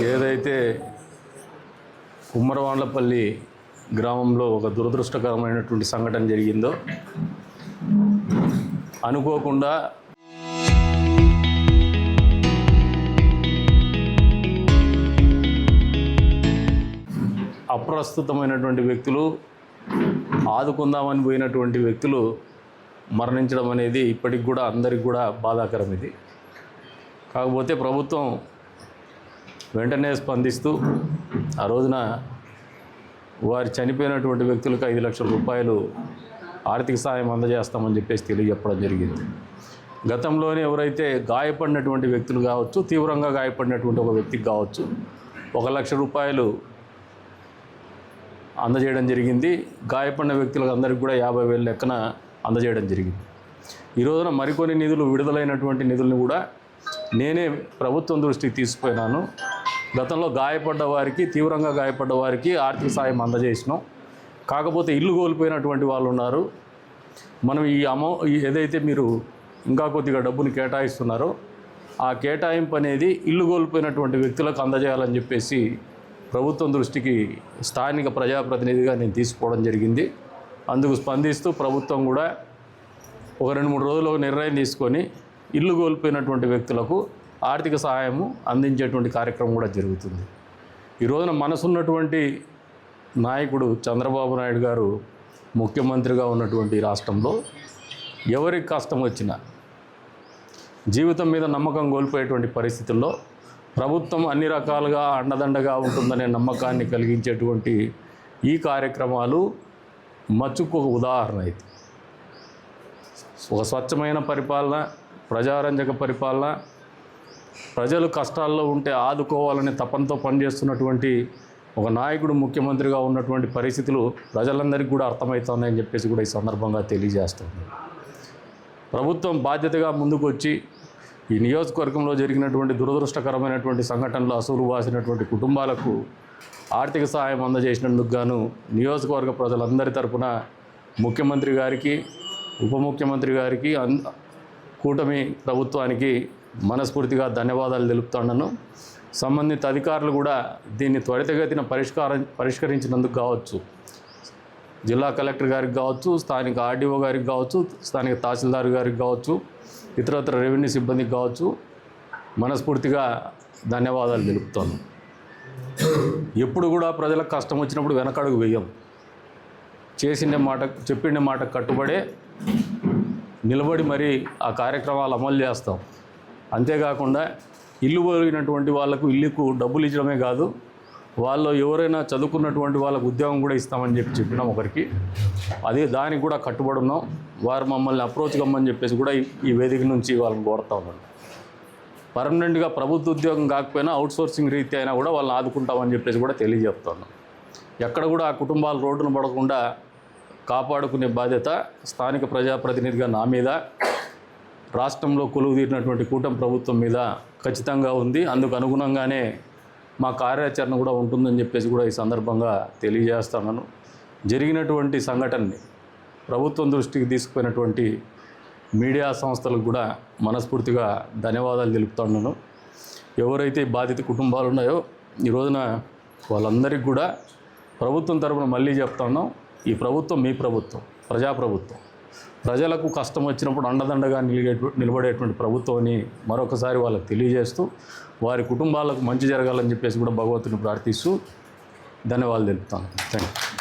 ఏదైతే కుమ్మరవాండ్లపల్లి గ్రామంలో ఒక దురదృష్టకరమైనటువంటి సంఘటన జరిగిందో, అనుకోకుండా అప్రస్తుతమైనటువంటి వ్యక్తులు, ఆదుకుందామని పోయినటువంటి వ్యక్తులు మరణించడం అనేది ఇప్పటికి కూడా అందరికి కూడా బాధాకరం. ఇది కాకపోతే ప్రభుత్వం వెంటనే స్పందిస్తూ ఆ రోజున వారి చనిపోయినటువంటి వ్యక్తులకు 5 లక్షల రూపాయలు ఆర్థిక సాయం అందజేస్తామని చెప్పేసి తెలియజెప్పడం జరిగింది. గతంలోనే ఎవరైతే గాయపడినటువంటి వ్యక్తులు కావచ్చు, తీవ్రంగా గాయపడినటువంటి ఒక వ్యక్తికి కావచ్చు 1 లక్ష రూపాయలు అందజేయడం జరిగింది. గాయపడిన వ్యక్తులకు అందరికీ కూడా 50,000 లెక్కన అందజేయడం జరిగింది. ఈ రోజున మరికొన్ని నిధులు, విడుదలైనటువంటి నిధులను కూడా నేనే ప్రభుత్వం దృష్టికి తీసుకుపోయినాను. గతంలో గాయపడ్డ వారికి, తీవ్రంగా గాయపడ్డ వారికి ఆర్థిక సాయం అందజేసినాం. కాకపోతే ఇల్లు కోల్పోయినటువంటి వాళ్ళు ఉన్నారు. మనం ఏదైతే మీరు ఇంకా కొద్దిగా డబ్బుని కేటాయిస్తున్నారో ఆ కేటాయింపు అనేది ఇల్లు కోల్పోయినటువంటి వ్యక్తులకు అందజేయాలని చెప్పేసి ప్రభుత్వం దృష్టికి స్థానిక ప్రజాప్రతినిధిగా నేను తీసుకోవడం జరిగింది. అందుకు స్పందిస్తూ ప్రభుత్వం కూడా ఒక 2-3 రోజులు నిర్ణయం తీసుకొని ఇల్లు కోల్పోయినటువంటి వ్యక్తులకు ఆర్థిక సహాయము అందించేటువంటి కార్యక్రమం కూడా జరుగుతుంది. ఈ రోజున మనసున్నటువంటి నాయకుడు చంద్రబాబు నాయుడు గారు ముఖ్యమంత్రిగా ఉన్నటువంటి రాష్ట్రంలో ఎవరికి కష్టం వచ్చినా, జీవితం మీద నమ్మకం కోల్పోయేటువంటి పరిస్థితుల్లో ప్రభుత్వం అన్ని రకాలుగా అండదండగా ఉంటుందనే నమ్మకాన్ని కలిగించేటువంటి ఈ కార్యక్రమాలు మచ్చుకు ఒక ఉదాహరణ. అయితే ఒక స్వచ్ఛమైన పరిపాలన, ప్రజారంజక పరిపాలన, ప్రజలు కష్టాల్లో ఉంటే ఆదుకోవాలనే తపంతో పనిచేస్తున్నటువంటి ఒక నాయకుడు ముఖ్యమంత్రిగా ఉన్నటువంటి పరిస్థితులు ప్రజలందరికీ కూడా అర్థమవుతున్నాయని చెప్పేసి కూడా ఈ సందర్భంగా తెలియజేస్తుంది. ప్రభుత్వం బాధ్యతగా ముందుకు వచ్చి ఈ నియోజకవర్గంలో జరిగినటువంటి దురదృష్టకరమైనటువంటి సంఘటనలు అసూలు వాసినటువంటి కుటుంబాలకు ఆర్థిక సహాయం అందజేసినందుకు గాను నియోజకవర్గ ప్రజలందరి తరపున ముఖ్యమంత్రి గారికి, ఉప ముఖ్యమంత్రి గారికి, కూటమి ప్రభుత్వానికి మనస్ఫూర్తిగా ధన్యవాదాలు తెలుపుతున్నాను. సంబంధిత అధికారులు కూడా దీన్ని త్వరితగతిన పరిష్కరించినందుకు కావచ్చు, జిల్లా కలెక్టర్ గారికి కావచ్చు, స్థానిక ఆర్డీఓ గారికి కావచ్చు, స్థానిక తహసీల్దార్ గారికి కావచ్చు, ఇతరత్ర రెవెన్యూ సిబ్బందికి కావచ్చు, మనస్ఫూర్తిగా ధన్యవాదాలు తెలుపుతాను. ఎప్పుడు కూడా ప్రజలకు కష్టం వచ్చినప్పుడు వెనకడుగు వేయం. చెప్పిన మాట కట్టుబడే నిలబడి మరి ఆ కార్యక్రమాలు అమలు చేస్తాం. అంతేకాకుండా ఇల్లు పోయినటువంటి వాళ్ళకు ఇల్లుకు డబ్బులు ఇచ్చడమే కాదు, వాళ్ళు ఎవరైనా చదువుకున్నటువంటి వాళ్ళకు ఉద్యోగం కూడా ఇస్తామని చెప్పినాం ఒకరికి. దానికి కూడా కట్టుబడి ఉన్నాం. వారు మమ్మల్ని అప్రోచ్ కమ్మని చెప్పేసి కూడా ఈ వేదిక నుంచి వాళ్ళని కోరుతా ఉన్నాను. పర్మనెంట్గా ప్రభుత్వ ఉద్యోగం కాకపోయినా అవుట్సోర్సింగ్ రీతి అయినా కూడా వాళ్ళని ఆదుకుంటామని చెప్పేసి కూడా తెలియజేస్తున్నాం. ఎక్కడ కూడా ఆ కుటుంబాలు రోడ్డును పడకుండా కాపాడుకునే బాధ్యత స్థానిక ప్రజాప్రతినిధిగా నా మీద, రాష్ట్రంలో కొలువు తీరినటువంటి కూటమి ప్రభుత్వం మీద ఖచ్చితంగా ఉంది. అందుకు అనుగుణంగానే మా కార్యాచరణ కూడా ఉంటుందని చెప్పేసి కూడా ఈ సందర్భంగా తెలియజేస్తున్నాను. జరిగినటువంటి సంఘటనని ప్రభుత్వం దృష్టికి తీసుకుపోయినటువంటి మీడియా సంస్థలకు కూడా మనస్ఫూర్తిగా ధన్యవాదాలు తెలుపుతున్నాను. ఎవరైతే బాధిత కుటుంబాలు ఉన్నాయో ఈ రోజున వాళ్ళందరికీ కూడా ప్రభుత్వం తరపున మళ్ళీ చెప్తున్నాం, ఈ ప్రభుత్వం మీ ప్రభుత్వం, ప్రజాప్రభుత్వం. ప్రజలకు కష్టం వచ్చినప్పుడు అండదండగా నిలబడేటువంటి ప్రభుత్వం అని మరొకసారి వాళ్ళకి తెలియజేస్తూ, వారి కుటుంబాలకు మంచి జరగాలని చెప్పేసి కూడా భగవంతుని ప్రార్థిస్తూ ధన్యవాదాలు తెలుపుతాను. Thank you.